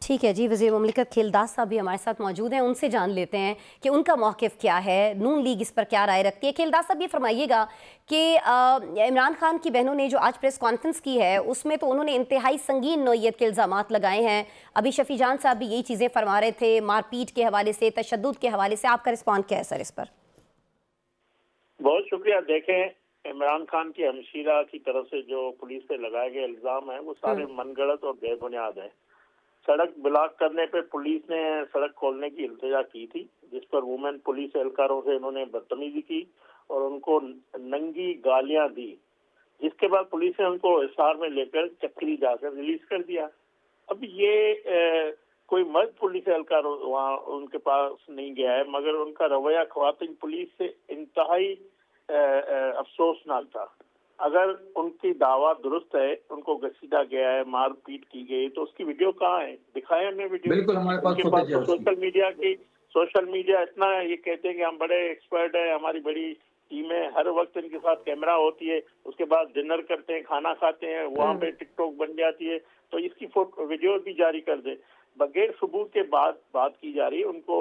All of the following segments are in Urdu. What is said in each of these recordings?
ٹھیک ہے جی، وزیر مملکت کھیلداس صاحب بھی ہمارے ساتھ موجود ہیں، ان سے جان لیتے ہیں کہ ان کا موقف کیا ہے، نون لیگ اس پر کیا رائے رکھتی ہے۔ کھیلداس صاحب یہ فرمائیے گا کہ عمران خان کی بہنوں نے جو آج پریس کانفرنس کی ہے اس میں تو انہوں نے انتہائی سنگین نوعیت کے الزامات لگائے ہیں، ابھی شفیع جان صاحب بھی یہی چیزیں فرما رہے تھے، مار پیٹ کے حوالے سے، تشدد کے حوالے سے، آپ کا رسپانس کیا ہے سر اس پر؟ بہت شکریہ۔ دیکھیں، عمران خان کی ہمشیرہ کی طرف سے جو پولیس پہ لگائے گئے الزام ہیں وہ سارے من گھڑت اور بے بنیاد ہیں۔ سڑک بلاک کرنے پہ پولیس نے سڑک کھولنے کی التجا کی تھی، جس پر وومن پولیس اہلکاروں سے انہوں نے بدتمیزی کی اور ان کو ننگی گالیاں دی، جس کے بعد پولیس نے ان کو حصار میں لے کر چکری جا کر ریلیز کر دیا۔ اب یہ کوئی مرد پولیس اہلکار وہاں ان کے پاس نہیں گیا ہے، مگر ان کا رویہ خواتین پولیس سے انتہائی افسوسناک تھا۔ اگر ان کی دعویٰ درست ہے، ان کو گھسیٹا گیا ہے، مار پیٹ کی گئی، تو اس کی ویڈیو کہاں ہے؟ دکھائے ہمیں ویڈیو۔ بالکل ہمارے پاس ان کے فوٹیج ہے پاس اس کی۔ سوشل میڈیا اتنا یہ کہتے ہیں کہ ہم بڑے ایکسپرٹ ہیں، ہماری بڑی ٹیمیں، ہر وقت ان کے ساتھ کیمرہ ہوتی ہے، اس کے بعد ڈنر کرتے ہیں، کھانا کھاتے ہیں، وہاں پہ ٹک ٹاک بن جاتی ہے، تو اس کی ویڈیو بھی جاری کر دیں۔ بغیر ثبوت کے بعد بات کی جا رہی ہے ان کو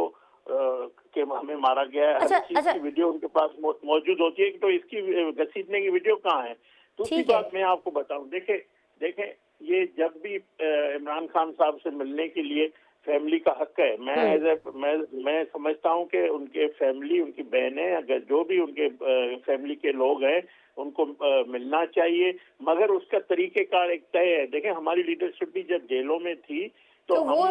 کہ ہمیں مارا گیا ہے، ہر چیز کی ویڈیو ان کے پاس موجود ہوتی ہے، تو اس کی گھسیٹنے کی ویڈیو کہاں ہے؟ دوسری بات میں آپ کو بتاؤں، دیکھیں یہ جب بھی عمران خان صاحب سے ملنے کے لیے فیملی کا حق ہے، میں سمجھتا ہوں کہ ان کے فیملی، ان کی بہنیں، اگر جو بھی ان کے فیملی کے لوگ ہیں ان کو ملنا چاہیے، مگر اس کا طریقہ کار ایک طے ہے۔ دیکھیں ہماری لیڈرشپ بھی جب جیلوں میں تھی تو وہ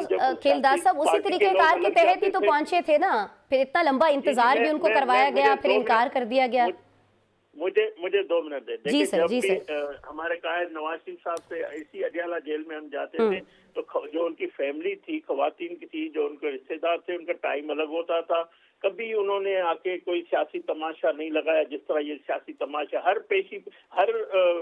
کھیلداس صاحب اسی طریقے کار کے تحت ہی تو پہنچے تھے نا، پھر اتنا لمبا انتظار بھی ان کو کروایا گیا، پھر انکار کر دیا گیا۔ مجھے 2 منٹ دیں۔ جی سر، جی سر۔ ہمارے قائد نواز شریف صاحب سے اسی اڈیالہ جیل میں ہم جاتے تھے تو جو ان کی فیملی تھی، خواتین کی تھی، جو ان کے رشتے دار تھے، ان کا ٹائم الگ ہوتا تھا، کبھی انہوں نے آ کے کوئی سیاسی تماشا نہیں لگایا جس طرح یہ سیاسی تماشا ہر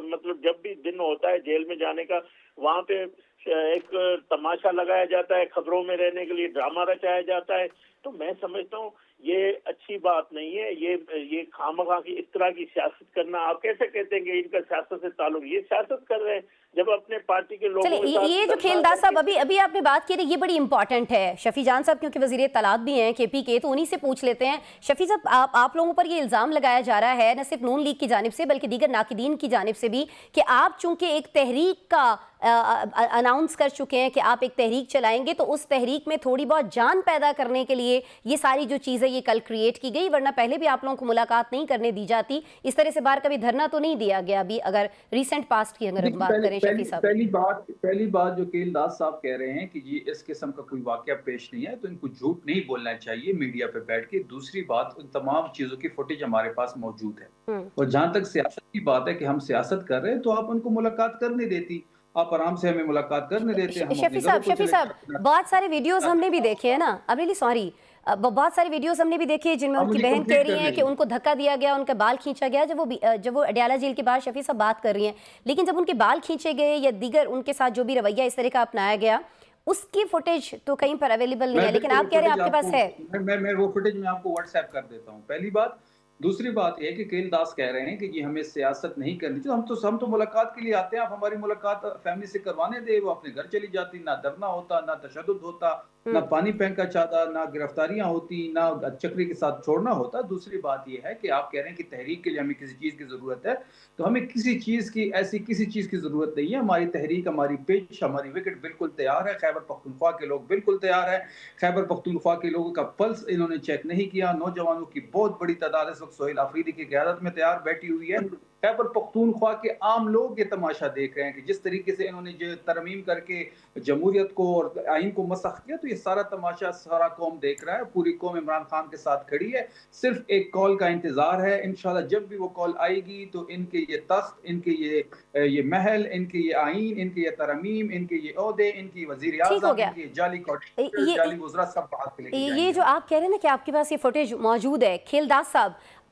مطلب جب بھی دن ہوتا ہے جیل میں جانے کا، وہاں پہ ایک تماشا لگایا جاتا ہے، خبروں میں رہنے کے لیے ڈرامہ رچایا جاتا ہے۔ تو میں سمجھتا ہوں یہ اچھی بات نہیں ہے، یہ خامخواہ کی اس طرح کی سیاست کرنا۔ آپ کیسے کہتے ہیں کہ ان کا سیاست سے تعلق؟ یہ سیاست کر رہے ہیں جب اپنے پارٹی کے لوگوں کے ساتھ۔ یہ جو کھیلداس صاحب ابھی آپ نے بات کی یہ بڑی امپورٹنٹ ہے۔ شفیع جان صاحب کیونکہ وزیر اطلاعات بھی ہیں کے پی کے، تو انہی سے پوچھ لیتے ہیں۔ شفیع صاحب، آپ لوگوں پر یہ الزام لگایا جا رہا ہے نہ صرف نون لیگ کی جانب سے بلکہ دیگر ناقدین کی جانب سے بھی کہ آپ چونکہ ایک تحریک کا اناؤنس کر چکے ہیں کہ آپ ایک تحریک چلائیں گے، تو اس تحریک میں تھوڑی بہت جان پیدا کرنے کے لیے یہ ساری جو چیزیں یہ کل کریٹ کی گئی، ورنہ پہلے بھی آپ لوگوں کو ملاقات نہیں کرنے دی جاتی، اس طرح سے باہر کبھی دھرنا تو نہیں دیا گیا ابھی، اگر ریسنٹ پاسٹ کی اگر ہم بات کریں شفیع صاحب۔ پہلی بات جو کھیلداس صاحب کہہ رہے ہیں کہ جی اس قسم کا کوئی واقعہ پیش نہیں ہے، تو ان کو جھوٹ نہیں بولنا چاہیے میڈیا پہ بیٹھ کے۔ دوسری بات، ان تمام چیزوں کی فوٹیج ہمارے پاس موجود ہے، اور جہاں تک سیاست کی بات ہے کہ ہم سیاست کر رہے ہیں تو آپ ان کو ملاقات کرنے دیتی، آپ آرام سے ہمیں ملاقات کرنے دیتے ہیں۔ شفیع صاحب بہت سارے ویڈیوز ہم نے بھی دیکھے ہیں نا، اب ریلی سوری، بہت سارے ویڈیوز ہم نے بھی دیکھے جن میں ان کی بہن کہہ رہی ہیں کہ ان کو دھکا دیا گیا، ان کا بال کھینچا گیا، جب وہ اڈیالہ جیل کے باہر شفیع صاحب بات کر رہی ہیں، لیکن جب ان کے بال کھینچے گئے یا دیگر ان کے ساتھ جو بھی رویہ اس طرح کا اپنایا گیا، اس کی فوٹیج تو کہیں پر اویلیبل نہیں ہے، لیکن آپ کہہ رہے ہیں آپ کے پاس ہے۔ میں وہ فوٹیج میں آپ کو واٹس ایپ کر دیتا ہوں، پہلی بات۔ دوسری بات یہ کہ کھیلداس کہہ رہے ہیں کہ یہ ہمیں سیاست نہیں کرنی چاہیے، ہم تو ملاقات کے لیے آتے ہیں، آپ ہماری ملاقات فیملی سے کروانے دے، وہ اپنے گھر چلی جاتی، نہ دھرنا ہوتا، نہ تشدد ہوتا، نہ پانی پھینکا جاتا، نہ گرفتاریاں ہوتی، نہ چکری کے ساتھ چھوڑنا ہوتا۔ دوسری بات یہ ہے کہ آپ کہہ رہے ہیں کہ تحریک کے لیے ہمیں کسی چیز کی ضرورت ہے، تو ہمیں کسی چیز کی ضرورت نہیں ہے۔ ہماری تحریک، ہماری پچ، ہماری وکٹ بالکل تیار ہے، خیبر پختونخوا کے لوگ بالکل تیار ہیں۔ خیبر پختونخوا کے لوگوں کا پلس انہوں نے چیک نہیں کیا، نوجوانوں کی بہت بڑی تعداد اس وقت سہیل آفریدی کی قیادت میں تیار بیٹھی ہوئی ہے۔ خیبر پختونخوا کے عام لوگ یہ تماشا دیکھ رہے ہیں کہ جس طریقے سے انہوں نے جو ترمیم کر کے جمہوریت کو اور آئین کو مسخ کیا، تو یہ سارا تماشا سارا قوم دیکھ رہا ہے، پوری قوم عمران خان کے ساتھ کھڑی ہے، صرف ایک کال کا انتظار ہے۔ انشاءاللہ جب بھی وہ کال آئے گی تو ان کے یہ تخت، ان کے یہ محل، ان کے یہ آئین، ان کے یہ ترمیم، ان کے یہ عہدے، ان کی وزیر اعظم، ان کے جعلی جعلی وزراء سب بات کے لے کے جائیں گے۔ یہ جو آپ کہہ رہے ہیں نا کہ آپ کے پاس یہ فوٹیج موجود ہے، کھیلداس صاحب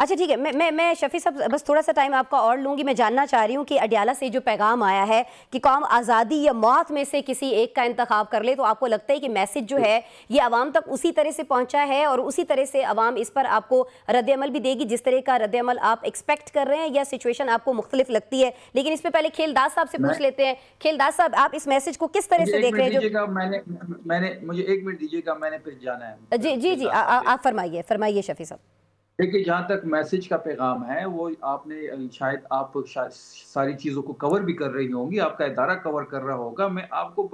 اچھا ٹھیک ہے، میں شفیع صاحب بس تھوڑا سا ٹائم آپ کا اور لوں گی. میں جاننا چاہ رہی ہوں کہ اڈیالہ سے جو پیغام آیا ہے کہ قوم آزادی یا موت میں سے کسی ایک کا انتخاب کر لے، تو آپ کو لگتا ہے کہ میسج جو ہے یہ عوام تک اسی طرح سے پہنچا ہے اور اسی طرح سے عوام اس پر آپ کو رد عمل بھی دے گی جس طرح کا رد عمل آپ ایکسپیکٹ کر رہے ہیں، یا سچویشن آپ کو مختلف لگتی ہے؟ لیکن اس پہ پہلے کھیلداز صاحب سے پوچھ لیتے ہیں. کھیلداز صاحب، آپ اس میسج کو کس طرح مجھے سے ایک دیکھ منٹ رہے ہیں؟ دیجیے گا، مجھے ایک منٹ دیجیے گا، میں نے پھر جانا ہے جی کھیلداز صاحب سے. آپ فرمائیے شفیع صاحب. دیکھیے، جہاں تک میسج کا پیغام ہے وہ آپ نے شاید آپ ساری چیزوں کو کور بھی کر رہی ہوں گی، آپ کا ادارہ کور کر رہا ہوگا. میں آپ کو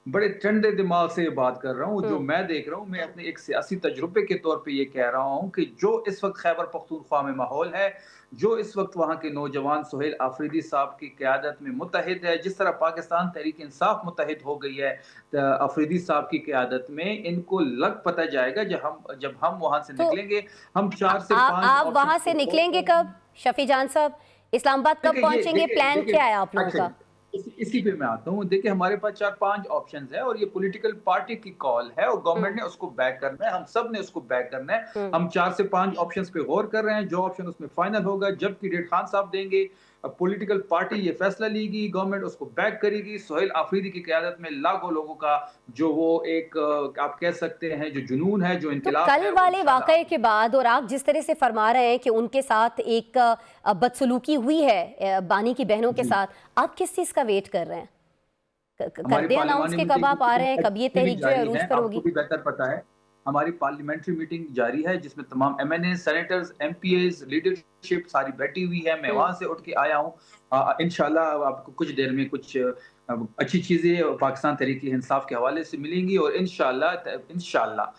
بڑے ٹھنڈے دماغ سے بات کر رہا ہوں. جو میں دیکھ رہا ہوں، میں اپنے ایک سیاسی تجربے کے طور پہ یہ کہہ رہا ہوں کہ جو اس وقت خیبر پختونخوا میں ماحول ہے، جو اس وقت وہاں کے نوجوان سہیل آفریدی صاحب کی قیادت میں متحد ہے، جس طرح پاکستان تحریک انصاف متحد ہو گئی ہے آفریدی صاحب کی قیادت میں، ان کو لگ پتہ جائے گا جب ہم وہاں سے تو نکلیں گے. ہم 4 سے 5 آپ وہاں سے نکلیں گے کب شفیع جان صاحب؟ اسلام آباد کب پہنچیں گے؟ پلان کیا ہے آپ لوگوں کا؟ اسی پہ میں آتا ہوں. دیکھیں، ہمارے پاس 4-5 آپشنز ہیں اور یہ پولیٹیکل پارٹی کی کال ہے اور گورنمنٹ نے اس کو بیک کرنا ہے، ہم سب نے اس کو بیک کرنا ہے. ہم 4 سے 5 آپشنز پہ غور کر رہے ہیں. جو آپشن اس میں فائنل ہوگا، جب کی ڈیٹ خان صاحب دیں گے، پولیٹیکل پارٹی یہ فیصلہ لے گی، گورنمنٹ اس کو بیک کرے گی. سہیل آفریدی کی قیادت میں لاکھوں لوگوں کا جو وہ ایک آپ کہہ سکتے ہیں جو جنون ہے، جو تو انقلاب کل ہے، وہ والے انشاءاللہ واقعے کے بعد اور آپ جس طرح سے فرما رہے ہیں کہ ان کے ساتھ ایک بدسلوکی ہوئی ہے بانی کی بہنوں کے جی. ساتھ، آپ کس چیز کا ویٹ کر رہے ہیں؟ کر ہماری دیں اناؤنس پارلیمانی کہ کب آپ آ رہے ہیں، کب یہ میٹنگ بھی تحریک جو ہے جاری ہے، عروج پر آپ کو ہوگی؟ بھی بہتر پتہ ہے. ہماری پارلیمنٹری میٹنگ جاری ہے جس میں تمام M N A, senators, M P As, leadership ساری بیٹھی ہوئی ہے. میں وہاں سے اٹھ کے آیا ہوں. انشاءاللہ آپ کو کچھ دیر میں کچھ اچھی چیزیں پاکستان تحریک انصاف کے حوالے سے ملیں گی اور انشاءاللہ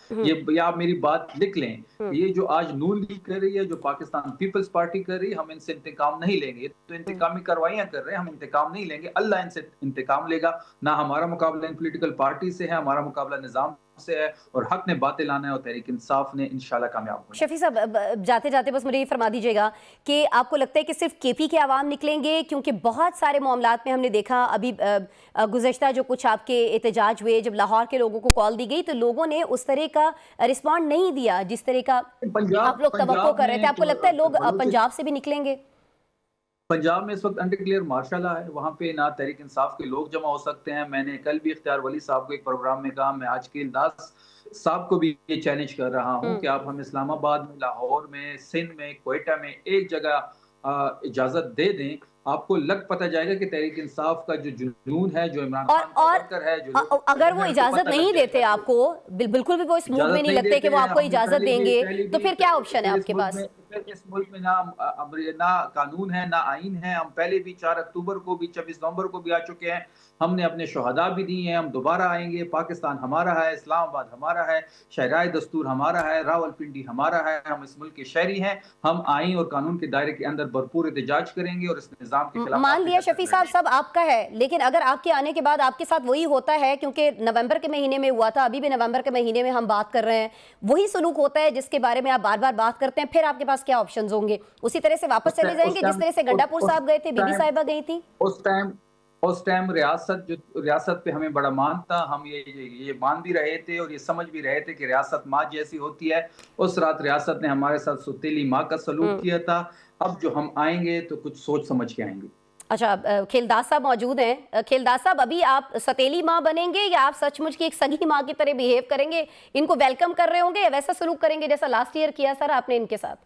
یہ آپ میری بات لکھ لیں. یہ جو آج نون لیگ کر رہی ہے، جو پاکستان پیپلز پارٹی کر رہی ہے، ہم ان سے انتقام نہیں لیں گے. تو انتقامی کاروائیاں کر رہے ہیں، ہم انتقام نہیں لیں گے. اللہ ان سے انتقام لے گا. نہ ہمارا مقابلہ ان پولیٹیکل پارٹی سے ہے، ہمارا مقابلہ نظام سے ہے اور حق نے باطل لانا ہے اور تحریک انصاف نے انشاءاللہ کامیاب ہونا ہے. شفیع صاحب، جاتے جاتے بس مجھے یہ فرما دیجیے گا کہ آپ کو لگتا ہے کہ صرف کے پی کے عوام نکلیں گے؟ کیونکہ بہت سارے معاملات میں ہم نے دیکھا ابھی گزشتہ جو کچھ آپ کے احتجاج ہوئے، جب لاہور کے لوگوں کو کال دی گئی تو لوگوں نے اس طرح کا رسپانڈ نہیں دیا جس طرح کا آپ لوگ توقع کر رہے تھے. آپ کو لگتا ہے لوگ پنجاب سے بھی نکلیں گے؟ پنجاب میں اس وقت انڈرکلیئر مارشل لا ہے. وہاں پہ نہ تحریک انصاف کے لوگ جمع ہو سکتے ہیں. میں نے کل بھی اختیار ولی صاحب کو ایک پروگرام میں کہا، میں آج کھیلداز صاحب کو بھی یہ چیلنج کر رہا ہوں کہ آپ ہم اسلام آباد میں، لاہور میں، سندھ میں، کوئٹہ میں ایک جگہ اجازت دے دیں. آپ کو لگ پتہ جائے گا کہ تحریک انصاف کا جو جنون ہے، جو عمران خان کا اور ورکر ہے، جو لوگوں اگر وہ کو اجازت پتہ لگ نہیں جائے دیتے گا. آپ کو، بالکل بھی وہ اس موڈ میں اجازت نہیں نہیں لگتے کہ دیتے وہ ہیں. آپ کو ہم نے اجازت دیں گے، تو پھر کیا آپشن ہے آپ کے پاس؟ اس ملک میں نہ قانون ہے، نہ آئین ہے. ہم پہلے بھی 4 اکتوبر کو بھی، 26 نومبر کو بھی آ چکے ہیں. ہم نے اپنے شہداء بھی دی ہیں. ہم دوبارہ آئیں گے. پاکستان ہمارا ہے، اسلام آباد ہمارا ہے، شہرائے دستور ہمارا ہے، راول پنڈی ہمارا ہے. ہم اس ملک کے شہری ہیں. ہم آئین اور قانون کے دائرے کے اندر بھرپور احتجاج کریں گے اور اس نظام کے خلاف مان اپنی لیا حرکت شفیع لڑیں صاحب گے. سب آپ کا ہے، لیکن اگر آپ کے آنے کے بعد آپ کے ساتھ وہی ہوتا ہے، کیونکہ نومبر کے مہینے میں ہوا تھا، ابھی بھی نومبر کے مہینے میں ہم بات کر رہے ہیں، وہی سلوک ہوتا ہے جس کے بارے میں آپ بار بار بات کرتے ہیں، پھر آپ کے پاس کیا آپشنز ہوں گے؟ اسی طرح سے واپس چلے جائیں گے جس طرح سے گنڈا پور صاحب گئے تھے، بی بی صاحبہ گئی تھی؟ اس ٹائم ریاست پہ ہمیں بڑا مان تھا. ہم یہ مان بھی رہے تھے اور یہ سمجھ بھی رہے تھے کہ ریاست ماں جیسی ہوتی ہے. اس رات ریاست نے ہمارے ساتھ ستیلی ماں کا سلوک کیا تھا. اب جو ہم آئیں گے تو کچھ سوچ سمجھ کے آئیں گے. اچھا، کھیلداز صاحب موجود ہیں. کھیلداز صاحب، ابھی آپ ستیلی ماں بنیں گے یا آپ سچ مچ کی ایک سگی ماں کی طرح بیہیو کریں گے؟ ان کو ویلکم کر رہے ہوں گے یا ویسا سلوک کریں گے جیسا لاسٹ ایئر کیا سر آپ نے ان کے ساتھ؟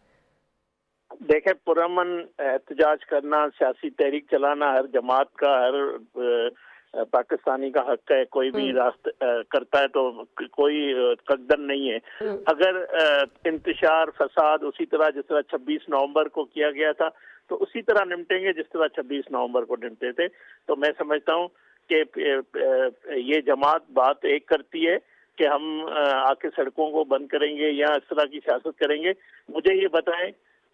دیکھیں، پرامن احتجاج کرنا، سیاسی تحریک چلانا ہر جماعت کا، ہر پاکستانی کا حق ہے. کوئی بھی کرتا ہے تو کوئی قدر نہیں ہے. اگر انتشار فساد اسی طرح جس طرح 26 نومبر کو کیا گیا تھا تو اسی طرح نمٹیں گے جس طرح 26 نومبر کو نمٹے تھے. تو میں سمجھتا ہوں کہ یہ جماعت بات ایک کرتی ہے کہ ہم آ کے سڑکوں کو بند کریں گے یا اس طرح کی سیاست کریں گے. مجھے یہ بتائیں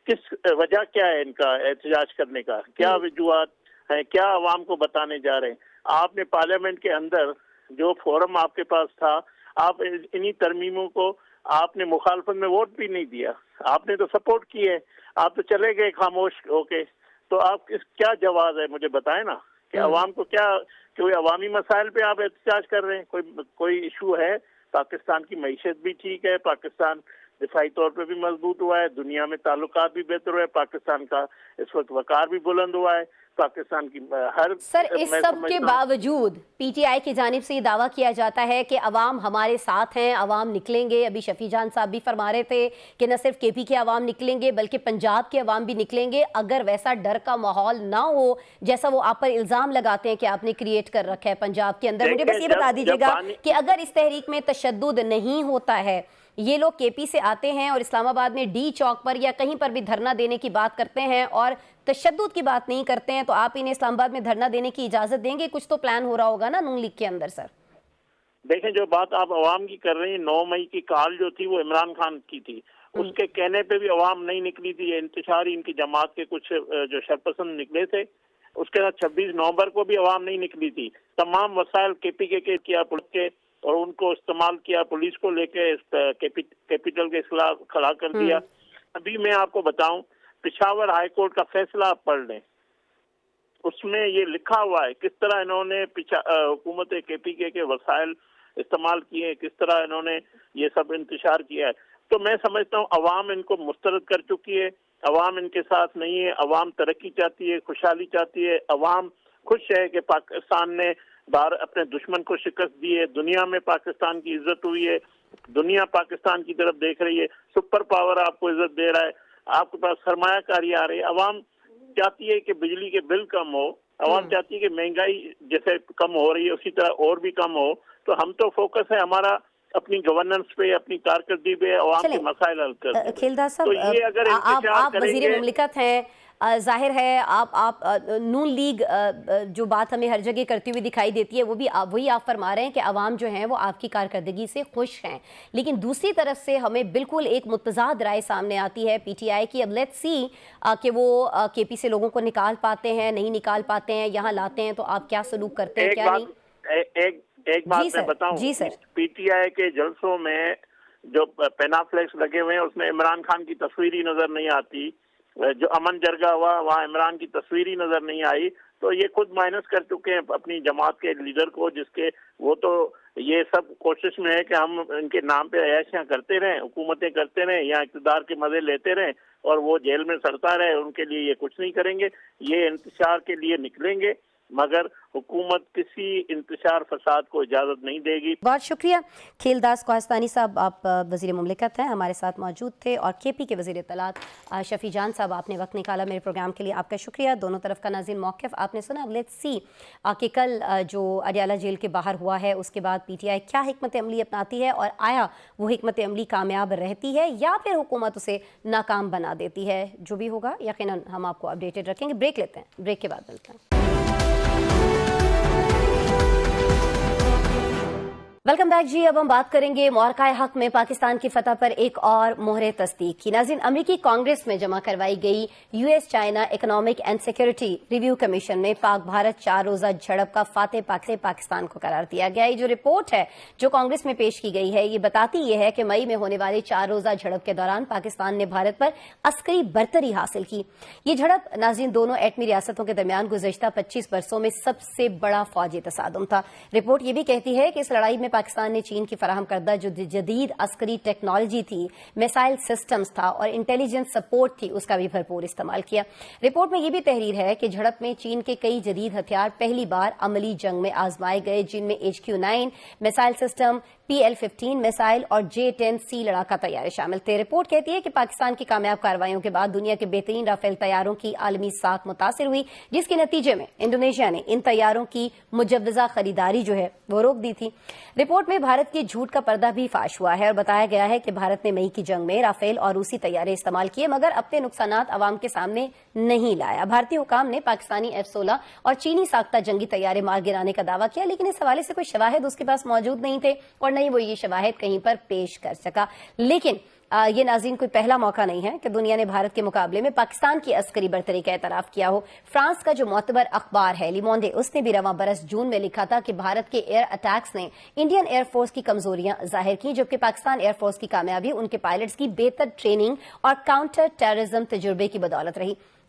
کس وجہ کیا ہے ان کا احتجاج کرنے کا؟ کیا وجوہات ہیں؟ کیا عوام کو بتانے جا رہے ہیں؟ آپ نے پارلیمنٹ کے اندر جو فورم آپ کے پاس تھا، آپ انہی ترمیموں کو آپ نے مخالفت میں ووٹ بھی نہیں دیا. آپ نے تو سپورٹ کی ہے. آپ تو چلے گئے خاموش ہو کے. تو آپ کیا جواز ہے مجھے بتائیں نا کہ عوام کو کیا، کوئی عوامی مسائل پہ آپ احتجاج کر رہے ہیں؟ کوئی ایشو ہے؟ پاکستان کی معیشت بھی ٹھیک ہے، پاکستان دفاعی طور پہ بھی مضبوط ہوا ہے، دنیا میں تعلقات بھی بہتر ہوئے، پاکستان کا اس وقت وقار بھی بلند ہوا ہے، پاکستان کی ہر سر اس سب کے باوجود پی ٹی آئی کی جانب سے یہ دعویٰ کیا جاتا ہے کہ عوام ہمارے ساتھ ہیں، عوام نکلیں گے. ابھی شفیع جان صاحب بھی فرما رہے تھے کہ نہ صرف کے پی کے عوام نکلیں گے بلکہ پنجاب کے عوام بھی نکلیں گے. اگر ویسا ڈر کا ماحول نہ ہو جیسا وہ آپ پر الزام لگاتے ہیں کہ آپ نے کریٹ کر رکھا ہے پنجاب کے اندر، مجھے بس یہ بتا دیجیے گا کہ اگر اس تحریک میں تشدد نہیں ہوتا ہے، یہ لوگ کے پی سے آتے ہیں اور اسلام آباد میں ڈی چوک پر یا کہیں پر بھی دھرنا دینے کی بات کرتے ہیں اور تشدد کی بات نہیں کرتے ہیں، تو آپ انہیں اسلام آباد میں دھرنا دینے کی اجازت دیں گے؟ کچھ تو پلان ہو رہا ہوگا نا نون لیگ کے اندر. سر دیکھیں، جو بات آپ عوام کی کر رہی ہیں، 9 مئی کی کال جو تھی وہ عمران خان کی تھی، اس کے کہنے پہ بھی عوام نہیں نکلی تھی. یہ انتشاری ان کی جماعت کے کچھ جو شرپسند نکلے تھے. اس کے بعد 26 نومبر کو بھی عوام نہیں نکلی تھی. تمام وسائل کے پی کے کیا پولیس کے اور ان کو استعمال کیا، پولیس کو لے کے کیپٹل کے خلاف کھڑا کر دیا. ابھی میں آپ کو بتاؤں، پشاور ہائی کورٹ کا فیصلہ آپ پڑھ لیں، اس میں یہ لکھا ہوا ہے کس طرح انہوں نے حکومت کے پی کے وسائل استعمال کیے، کس طرح انہوں نے یہ سب انتشار کیا ہے. تو میں سمجھتا ہوں عوام ان کو مسترد کر چکی ہے، عوام ان کے ساتھ نہیں ہے، عوام ترقی چاہتی ہے، خوشحالی چاہتی ہے، عوام خوش ہے کہ پاکستان نے اپنے دشمن کو شکست دی ہے، دنیا میں پاکستان کی عزت ہوئی ہے، دنیا پاکستان کی طرف دیکھ رہی ہے، سپر پاور آپ کو عزت دے رہا ہے، آپ کے پاس سرمایہ کاری آ رہی ہے. عوام چاہتی ہے کہ بجلی کے بل کم ہو، عوام چاہتی ہے کہ مہنگائی جیسے کم ہو رہی ہے اسی طرح اور بھی کم ہو. تو ہم تو فوکس ہے ہمارا اپنی گورننس پہ، اپنی کارکردگی پہ، عوام کے مسائل حل کرنے پہ. کھیلدار تو یہ صاحب، اگر انتشار آپ کریں وزیر گے، مملکت ہیں، ظاہر ہے آپ نون لیگ جو بات ہمیں ہر جگہ کرتی ہوئی دکھائی دیتی ہے وہ بھی وہی آپ فرما رہے ہیں کہ عوام جو ہیں وہ آپ کی کارکردگی سے خوش ہیں. لیکن دوسری طرف سے ہمیں بالکل ایک متضاد رائے سامنے آتی ہے پی ٹی آئی کی. اب لیٹس سی کہ وہ کے پی سے لوگوں کو نکال پاتے ہیں، نہیں نکال پاتے ہیں، یہاں لاتے ہیں، تو آپ کیا سلوک کرتے ہیں کیا نہیں؟ ایک بات میں بتاؤں، پی ٹی آئی کے جلسوں میں جو پینافلیکس لگے ہوئے ہیں اس میں عمران خان کی تصویر ہی نظر نہیں آتی، جو امن جرگہ ہوا وہاں عمران کی تصویر ہی نظر نہیں آئی. تو یہ خود مائنس کر چکے ہیں اپنی جماعت کے لیڈر کو، جس کے وہ تو یہ سب کوشش میں ہے کہ ہم ان کے نام پہ عیاشیاں کرتے رہیں، حکومتیں کرتے رہیں یا اقتدار کے مزے لیتے رہیں اور وہ جیل میں سڑتا رہے. ان کے لیے یہ کچھ نہیں کریں گے، یہ انتشار کے لیے نکلیں گے، مگر حکومت کسی انتشار فساد کو اجازت نہیں دے گی. بہت شکریہ کھیلداس کوہستانی صاحب، آپ وزیر مملکت ہیں، ہمارے ساتھ موجود تھے. اور کے پی کے وزیر اطلاعات شفیع جان صاحب، آپ نے وقت نکالا میرے پروگرام کے لیے، آپ کا شکریہ. دونوں طرف کا ناظرین موقف آپ نے سنا. لیٹس سی کہ کل جو اڈیالہ جیل کے باہر ہوا ہے اس کے بعد پی ٹی آئی کیا حکمت عملی اپناتی ہے، اور آیا وہ حکمت عملی کامیاب رہتی ہے یا پھر حکومت اسے ناکام بنا دیتی ہے. جو بھی ہوگا یقیناً ہم آپ کو اپڈیٹڈ رکھیں گے. بریک لیتے ہیں، بریک کے بعد ملتے ہیں. ویلکم بیک جی. اب ہم بات کریں گے معرکہ حق میں پاکستان کی فتح پر ایک اور مہر تصدیق کی. ناظرین، امریکی کانگریس میں جمع کروائی گئی U S China economic and security review commission میں پاک بھارت 4 روزہ جھڑپ کا فاتح پاکستان کو قرار دیا گیا. یہ جو رپورٹ ہے جو کانگریس میں پیش کی گئی ہے یہ بتاتی یہ ہے کہ مئی میں ہونے والے 4 روزہ جھڑپ کے دوران پاکستان نے بھارت پر عسکری برتری حاصل کی. یہ جھڑپ ناظرین دونوں ایٹمی ریاستوں کے درمیان گزشتہ 25 برسوں میں سب سے بڑا فوجی تصادم تھا. رپورٹ یہ بھی کہتی ہے کہ اس لڑائی میں پاکستان نے چین کی فراہم کردہ جو جدید عسکری ٹیکنالوجی تھی، میسائل سسٹمز تھا اور انٹیلیجنس سپورٹ تھی، اس کا بھی بھرپور استعمال کیا. رپورٹ میں یہ بھی تحریر ہے کہ جھڑپ میں چین کے کئی جدید ہتھیار پہلی بار عملی جنگ میں آزمائے گئے، جن میں HQ-9 missile system, PL-15 missile اور J-10C لڑاکا طیارے شامل تھے. رپورٹ کہتی ہے کہ پاکستان کی کامیاب کارروائیوں کے بعد دنیا کے بہترین رافیل طیاروں کی عالمی ساکھ متاثر ہوئی، جس کے نتیجے میں انڈونیشیا نے ان طیاروں کی مجوزہ خریداری جو ہے وہ روک دی تھی. رپورٹ میں بھارت کے جھوٹ کا پردہ بھی فاش ہوا ہے اور بتایا گیا ہے کہ بھارت نے مئی کی جنگ میں رافیل اور روسی طیارے استعمال کیے مگر اپنے نقصانات عوام کے سامنے نہیں لایا. بھارتی حکام نے پاکستانی F-16 اور چینی ساختہ جنگی طیارے مار گرانے کا دعویٰ کیا، لیکن اس حوالے سے کوئی شواہد اس کے پاس موجود نہیں تھے اور نہیں وہ یہ شواہد کہیں پر پیش کر سکا. لیکن یہ ناظرین کوئی پہلا موقع نہیں ہے کہ دنیا نے بھارت کے مقابلے میں پاکستان کی عسکری برتری کا اعتراف کیا ہو. فرانس کا جو معتبر اخبار ہے لی مونڈے، اس نے بھی رواں برس جون میں لکھا تھا کہ بھارت کے ایئر اٹیکس نے انڈین ایئر فورس کی کمزوریاں ظاہر کی، جبکہ پاکستان ایئر فورس کی کامیابی ان کے پائلٹس کی بہتر ٹریننگ اور کاؤنٹر ٹیررزم تجربے کی بدولت رہی.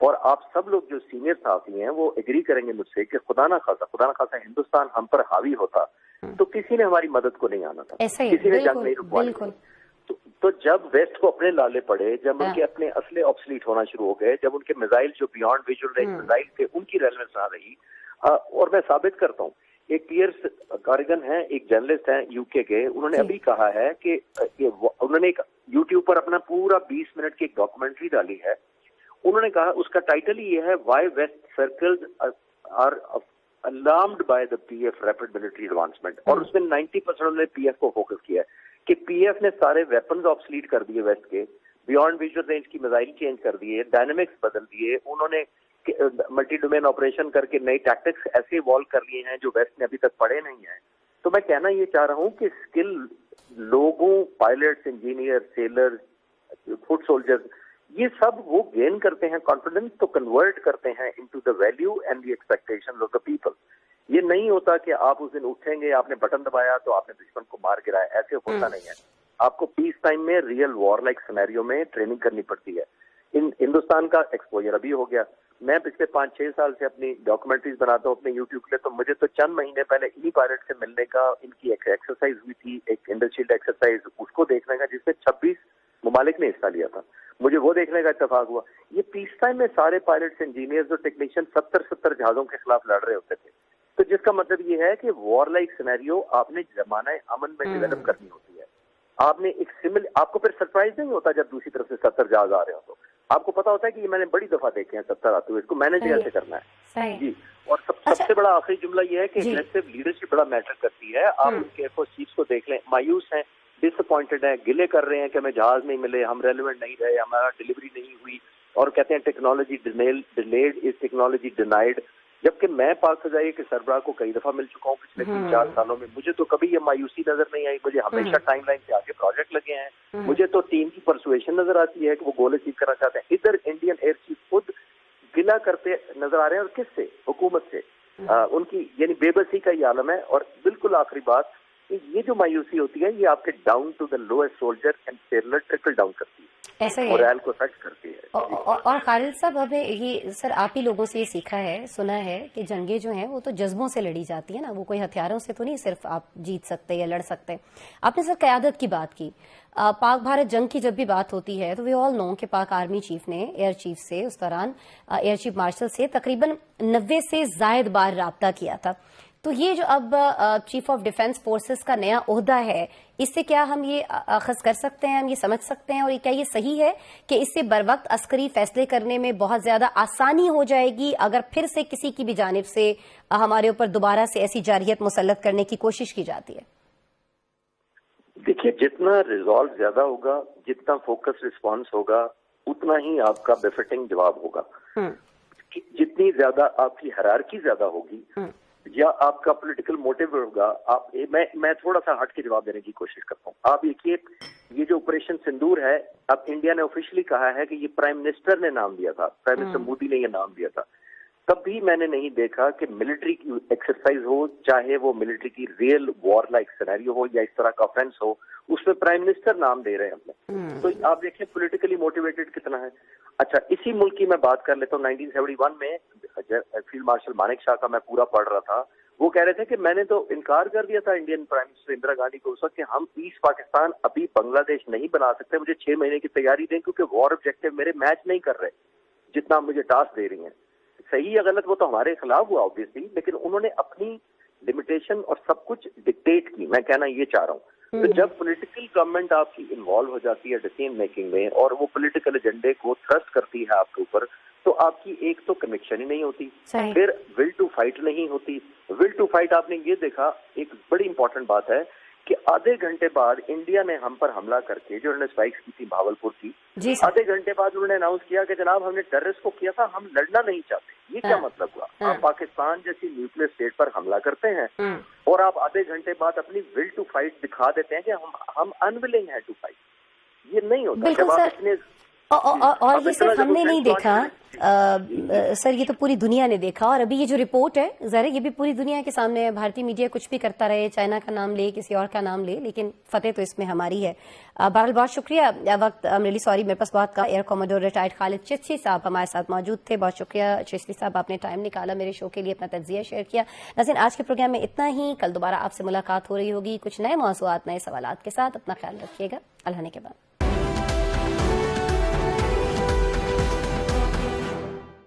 اور آپ سب لوگ جو سینئر صحافی ہیں وہ ایگری کریں گے مجھ سے کہ خدا نہ خاصا ہندوستان ہم پر حاوی ہوتا تو کسی نے ہماری مدد کو نہیں آنا تھا, کسی نے جنگ نہیں رکوانی تھی. تو جب ویسٹ کو اپنے لالے پڑے, جب ان کے اپنے اسلحے آبسلیٹ ہونا شروع ہو گئے, جب ان کے میزائل جو بیانڈ ویژول رینج میزائل تھے ان کی ریلیونس نہ رہی, اور میں ثابت کرتا ہوں, ایک پیئرس کارگن ہیں, ایک جرنلسٹ ہیں یو کے, انہوں نے ابھی کہا ہے کہ انہوں نے ایک یوٹیوب پر اپنا پورا 20 منٹ کی ایک ڈاکومنٹری ڈالی ہے. انہوں نے کہا اس کا ٹائٹل ہی یہ ہے why west circles are alarmed by the P F rapid military advancement, اور اس میں 90% انہوں نے پی ایف کو فوکس کیا ہے کہ پی ایف نے سارے ویپنز آبسلیٹ کر دیے ویسٹ کے, بیانڈ ویژول رینج کی میزائل چینج کر دیے, ڈائنامکس بدل دیے, انہوں نے ملٹی ڈومین آپریشن کر کے نئی ٹیکٹکس ایسے ایوالو کر لیے ہیں جو ویسٹ نے ابھی تک پڑھے نہیں ہیں. تو میں کہنا یہ چاہ رہا ہوں کہ اسکل لوگوں, pilots, engineer, sailor, foot soldiers, یہ سب وہ گین کرتے ہیں کانفیڈنس, تو کنورٹ کرتے ہیں into the value and the expectation of the people. یہ نہیں ہوتا کہ آپ اس دن اٹھیں گے, آپ نے بٹن دبایا تو آپ نے دشمن کو مار گرایا, ایسے ہوتا نہیں ہے. آپ کو پیس ٹائم میں ریئل وار لائک سینیریو میں ٹریننگ کرنی پڑتی ہے. ہندوستان کا ایکسپوجر ابھی ہو گیا. میں پچھلے 5-6 سال سے اپنی ڈاکومنٹریز بناتا ہوں اپنے یوٹیوب کے لیے, تو مجھے تو چند مہینے پہلے انہی پائلٹ سے ملنے کا, ان کی ایک ایکسرسائز ہوئی تھی, ایک انڈرشیلڈ ایکسرسائز, اس کو دیکھنے کا جس میں 26 ممالک نے حصہ لیا تھا, مجھے وہ دیکھنے کا اتفاق ہوا. یہ پیس ٹائم میں سارے پائلٹس, انجینئرز اور ٹیکنیشین 70 جہازوں کے خلاف لڑ رہے ہوتے تھے. تو جس کا مطلب یہ ہے کہ وار لائک سینیریو آپ نے زمانہ امن میں ڈیولپ کرنی ہوتی ہے. آپ نے ایک آپ کو پھر سرپرائز نہیں ہوتا جب دوسری طرف سے 70 جہاز آ رہے ہوں, تو آپ کو پتا ہوتا ہے کہ یہ میں نے بڑی دفعہ دیکھے ہیں 70 آتے ہوئے, اس کو مینج کیسے کرنا ہے. جی, اور سب سے بڑا آخری جملہ یہ ہے کہ اگریسو لیڈرشپ بڑا میٹر کرتی ہے. آپ ان کے ایئر فورس چیفs کو دیکھ لیں, مایوس ہیں, ڈس اپوائنٹڈ ہیں, گلے کر رہے ہیں کہ ہمیں جہاز نہیں ملے, ہم ریلیونٹ نہیں رہے, ہمارا ڈلیوری نہیں ہوئی, اور کہتے ہیں technology delayed is technology denied. جبکہ میں پاک فضائیہ کے سربراہ کو کئی دفعہ مل چکا ہوں پچھلے 3-4 سالوں میں, مجھے تو کبھی یہ مایوسی نظر نہیں آئی. مجھے ہمیشہ ٹائم لائن سے آگے پروجیکٹ لگے ہیں. مجھے تو ٹیم کی پرسویشن نظر آتی ہے کہ وہ گول اچیو کرنا چاہتے ہیں. ادھر انڈین ایئر چیف خود گلا کرتے نظر آ رہے ہیں, اور کس سے؟ حکومت سے. ان کی یعنی بے بسی کا یہ عالم ہے. اور بالکل آخری بات, یہ جو مایوسی ہوتی ہے یہ آپ کے down to the lowest soldier and sailor trickle down کرتی ہے, ایسا ہی مورال کو سچ کرتی ہے. اور خالد صاحب, ہمیں یہ سر آپ ہی لوگوں سے یہ سیکھا ہے, سنا ہے کہ جنگیں جو ہیں وہ تو جذبوں سے لڑی جاتی ہیں نا, وہ کوئی ہتھیاروں سے تو نہیں صرف آپ جیت سکتے یا لڑ سکتے. آپ نے سر قیادت کی بات کی, پاک بھارت جنگ کی جب بھی بات ہوتی ہے تو وی آل نو کہ پاک آرمی چیف نے ایئر چیف سے اس دوران ایئر چیف مارشل سے تقریباً 90 سے زائد بار رابطہ کیا تھا. تو یہ جو اب چیف آف ڈیفنس فورسز کا نیا عہدہ ہے, اس سے کیا ہم یہ اخذ کر سکتے ہیں, ہم یہ سمجھ سکتے ہیں, اور کیا یہ صحیح ہے کہ اس سے بر وقت عسکری فیصلے کرنے میں بہت زیادہ آسانی ہو جائے گی اگر پھر سے کسی کی بھی جانب سے ہمارے اوپر دوبارہ سے ایسی جارحیت مسلط کرنے کی کوشش کی جاتی ہے؟ دیکھیے, جتنا ریزالو زیادہ ہوگا, جتنا فوکس رسپانس ہوگا, اتنا ہی آپ کا بیفٹنگ جواب ہوگا. جتنی زیادہ آپ کی ہرارکی زیادہ ہوگی یا آپ کا پولیٹیکل موٹیو ہوگا, میں تھوڑا سا ہٹ کے جواب دینے کی کوشش کرتا ہوں. آپ دیکھیے, یہ جو آپریشن سندور ہے, اب انڈیا نے آفیشلی کہا ہے کہ یہ پرائم منسٹر نے نام دیا تھا, پرائم منسٹر مودی نے یہ نام دیا تھا. تب بھی میں نے نہیں دیکھا کہ ملٹری کی ایکسرسائز ہو, چاہے وہ ملٹری کی ریئل وار لائک سینیریو ہو یا اس طرح کا آفینس ہو, اس میں پرائم منسٹر نام دے رہے ہیں ہم. تو آپ دیکھیں پولیٹیکلی موٹیویٹڈ کتنا ہے. اچھا, اسی ملک کی میں بات کر لیتا ہوں. 1971 میں فیلڈ مارشل مانک شاہ کا میں پورا پڑھ رہا تھا, وہ کہہ رہے تھے کہ میں نے تو انکار کر دیا تھا Indian prime minister Indira Gandhi کو اس وقت کہ ہم ایسٹ پاکستان ابھی بنگلہ دیش نہیں بنا سکتے, مجھے 6 مہینے کی تیاری دیں کیونکہ وار آبجیکٹو میرے میچ نہیں کر رہے جتنا مجھے ٹاسک دے رہی ہیں. صحیح یا غلط وہ تو ہمارے خلاف ہوا آبویسلی, لیکن انہوں نے اپنی لمیٹیشن اور سب کچھ ڈکٹیٹ کی. میں کہنا یہ چاہ رہا ہوں, تو جب پولیٹیکل گورنمنٹ آپ کی انوالو ہو جاتی ہے ڈیسیژن میکنگ میں اور وہ پولیٹیکل ایجنڈے کو تھرسٹ کرتی ہے آپ کے اوپر, تو آپ کی ایک تو کنیکشن ہی نہیں ہوتی, پھر ول ٹو فائٹ نہیں ہوتی. ول ٹو فائٹ آپ نے یہ دیکھا, ایک بڑی امپورٹنٹ بات ہے کہ آدھے گھنٹے بعد انڈیا نے ہم پر حملہ کر کے, جو انہوں نے اسپائکس کی تھی بھاولپور کی, آدھے گھنٹے بعد انہوں نے اناؤنس کیا کہ جناب ہم نے ٹیررسٹ کو کیا تھا, ہم لڑنا نہیں چاہتے. یہ کیا مطلب ہوا؟ آپ پاکستان جیسی نیوکلیر اسٹیٹ پر حملہ کرتے ہیں اور آپ آدھے گھنٹے بعد اپنی ول ٹو فائٹ دکھا دیتے ہیں کہ ہم انولنگ ہیں ٹو فائٹ. یہ نہیں ہوتا. جب آپ اتنے اور یہ صرف ہم نے نہیں دیکھا, سر یہ تو پوری دنیا نے دیکھا، اور ابھی یہ جو رپورٹ ہے ظاہر یہ بھی پوری دنیا کے سامنے ہے. بھارتی میڈیا کچھ بھی کرتا رہے، چائنا کا نام لے، کسی اور کا نام لے، لیکن فتح تو اس میں ہماری ہے. بہرحال بہت شکریہ. وقت ریلی سوری میرے پاس بہت کا. ایئر کاموڈور ریٹائرڈ خالد چشتی صاحب ہمارے ساتھ موجود تھے. بہت شکریہ چشتی صاحب، آپ نے ٹائم نکالا میرے شو کے لیے، اپنا تجزیہ شیئر کیا. ناظرین آج کے پروگرام میں اتنا ہی. کل دوبارہ آپ سے ملاقات ہو رہی ہوگی کچھ نئے موضوعات، نئے سوالات کے ساتھ. اپنا خیال رکھیے گا. اللہ نے کے بعد.